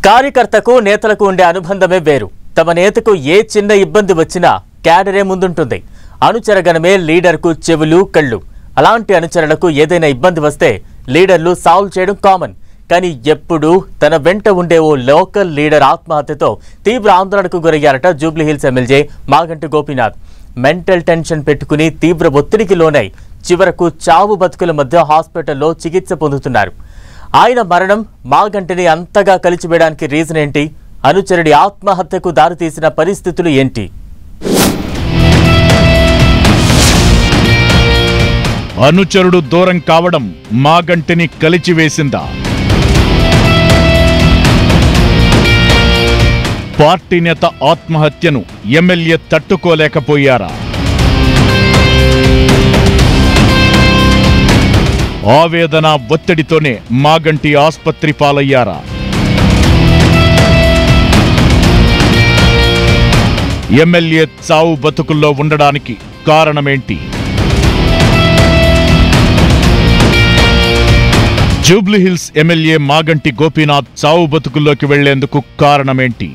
కార్యకర్తకు నేతలకు ఉండే అనుబంధమే వేరు. తమ నేతకు ఏ చిన్న ఇబ్బంది వచ్చినా క్యాడరే ముందుంటుంది. అనుచరగణమే లీడర్కు చెవులు కళ్ళు. అలాంటి అనుచరులకు ఏదైనా ఇబ్బంది వస్తే లీడర్లు సాల్వ్ చేయడం కామన్. కానీ ఎప్పుడు తన వెంట ఉండే ఓ లోకల్ లీడర్ ఆత్మహత్యతో తీవ్ర ఆందోళనకు గురయ్యారట Jubilee Hills MLA Maganti Gopinath. Mental tension పెట్టుకుని తీవ్ర ఒత్తిడికి లోనై చివరకు చావు బతుకుల మధ్య హాస్పిటల్లో చికిత్స పొందుతున్నారు. ఆయన మరణం మాగంటిని అంతగా కలిచివేయడానికి రీజన్ ఏంటి? అనుచరుడి ఆత్మహత్యకు దారితీసిన పరిస్థితులు ఏంటి? అనుచరుడు దూరం కావడం మాగంటిని కలిచివేసిందా? పార్టీ నేత ఆత్మహత్యను ఎమ్మెల్యే తట్టుకోలేకపోయారా? ఆవేదన ఒత్తిడితోనే మాగంటి ఆస్పత్రి పాలయ్యారా? ఎమ్మెల్యే చావు బతుకుల్లో ఉండడానికి కారణమేంటి? జూబ్లీహిల్స్ ఎమ్మెల్యే మాగంటి గోపీనాథ్ చావు బతుకుల్లోకి వెళ్లేందుకు కారణమేంటి?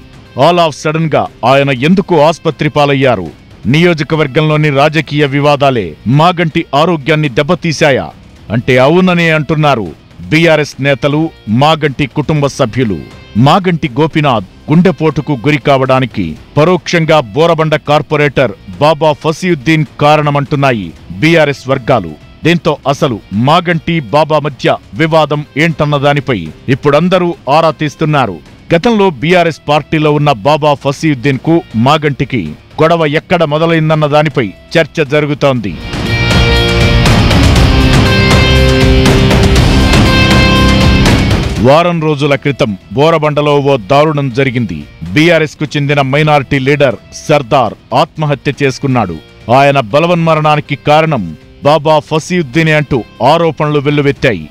ఆల్ ఆఫ్ సడన్ గా ఆయన ఎందుకు ఆస్పత్రి పాలయ్యారు? నియోజకవర్గంలోని రాజకీయ వివాదాలే మాగంటి ఆరోగ్యాన్ని దెబ్బతీశాయా అంటే అవుననే అంటున్నారు బీఆర్ఎస్ నేతలు, మాగంటి కుటుంబ సభ్యులు. మాగంటి గోపీనాథ్ గుండెపోటుకు గురి కావడానికి పరోక్షంగా బోరబండ కార్పొరేటర్ బాబా ఫసీయుద్దీన్ కారణమంటున్నాయి బీఆర్ఎస్ వర్గాలు. దీంతో అసలు మాగంటి బాబా మధ్య వివాదం ఏంటన్న దానిపై ఇప్పుడందరూ ఆరా తీస్తున్నారు. గతంలో బీఆర్ఎస్ పార్టీలో ఉన్న బాబా ఫసీయుద్దీన్ కు మాగంటికి గొడవ ఎక్కడ మొదలైందన్న దానిపై చర్చ జరుగుతోంది. వారం రోజుల క్రితం బోరబండలో ఓ దారుణం జరిగింది. బీఆర్ఎస్ కు చెందిన మైనారిటీ లీడర్ సర్దార్ ఆత్మహత్య చేసుకున్నాడు. ఆయన బలవన్మరణానికి కారణం బాబా ఫసీయుద్దీనే అంటూ ఆరోపణలు వెల్లువెత్తాయి.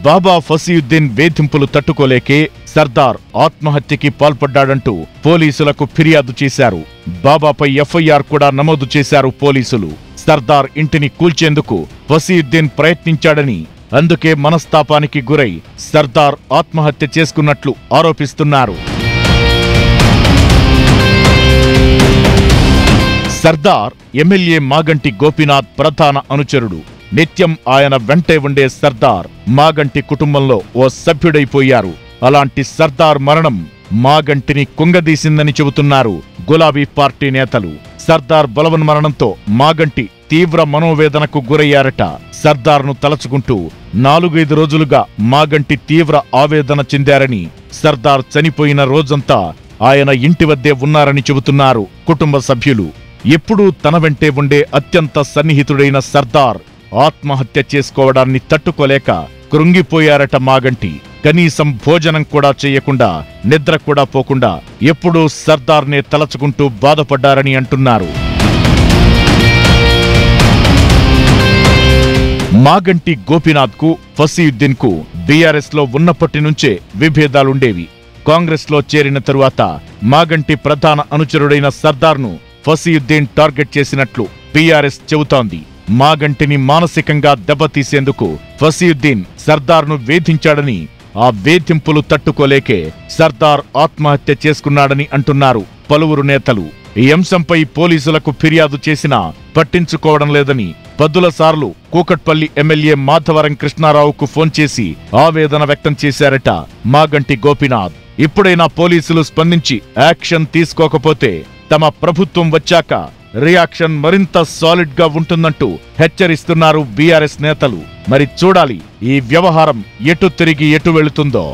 బాబా ఫసీయుద్దీన్ వేధింపులు తట్టుకోలేకే సర్దార్ ఆత్మహత్యకి పాల్పడ్డాడంటూ పోలీసులకు ఫిర్యాదు చేశారు. బాబాపై ఎఫ్ఐఆర్ కూడా నమోదు చేశారు పోలీసులు. సర్దార్ ఇంటిని కూల్చేందుకు ఫసీయుద్దీన్ ప్రయత్నించాడని, అందుకే మనస్తాపానికి గురై సర్దార్ ఆత్మహత్య చేసుకున్నట్లు ఆరోపిస్తున్నారు. సర్దార్ ఎమ్మెల్యే మాగంటి గోపీనాథ్ ప్రధాన అనుచరుడు. నిత్యం ఆయన వెంటే ఉండే సర్దార్ మాగంటి కుటుంబంలో ఓ సభ్యుడైపోయారు. అలాంటి సర్దార్ మరణం మాగంటిని కుంగదీసిందని చెబుతున్నారు గులాబీ పార్టీ నేతలు. సర్దార్ బలవన్మరణంతో మాగంటి తీవ్ర మనోవేదనకు గురయ్యారట. సర్దార్ను తలచుకుంటూ 4-5 రోజులుగా మాగంటి తీవ్ర ఆవేదన చెందారని, సర్దార్ చనిపోయిన రోజంతా ఆయన ఇంటి వద్దే ఉన్నారని చెబుతున్నారు కుటుంబ సభ్యులు. ఎప్పుడూ తన వెంటే ఉండే అత్యంత సన్నిహితుడైన సర్దార్ ఆత్మహత్య చేసుకోవడాన్ని తట్టుకోలేక కృంగిపోయారట మాగంటి. కనీసం భోజనం కూడా చేయకుండా, నిద్ర కూడా పోకుండా ఎప్పుడూ సర్దార్నే తలచుకుంటూ బాధపడ్డారని అంటున్నారు. మాగంటి గోపీనాథ్ కు, ఫసీయుద్దీన్ కు బీఆర్ఎస్ లో ఉన్నప్పటి నుంచే విభేదాలుండేవి. కాంగ్రెస్ లో చేరిన తరువాత మాగంటి ప్రధాన అనుచరుడైన సర్దార్ను ఫసీయుద్దీన్ టార్గెట్ చేసినట్లు బీఆర్ఎస్ చెబుతోంది. మాగంటిని మానసికంగా దెబ్బతీసేందుకు ఫసీయుద్దీన్ సర్దార్ను వేధించాడని, ఆ వేధింపులు తట్టుకోలేకే సర్దార్ ఆత్మహత్య చేసుకున్నాడని అంటున్నారు పలువురు నేతలు. ఈ అంశంపై పోలీసులకు ఫిర్యాదు చేసినా పట్టించుకోవడం లేదని పదుల సార్లు కూకట్పల్లి ఎమ్మెల్యే మాధవరం కృష్ణారావుకు ఫోన్ చేసి ఆవేదన వ్యక్తం చేశారట మాగంటి గోపీనాథ్. ఇప్పుడైనా పోలీసులు స్పందించి యాక్షన్ తీసుకోకపోతే తమ ప్రభుత్వం వచ్చాక రియాక్షన్ మరింత సాలిడ్ గా ఉంటుందంటూ హెచ్చరిస్తున్నారు బీఆర్ఎస్ నేతలు. మరి చూడాలి ఈ వ్యవహారం ఎటు తిరిగి ఎటు వెళుతుందో.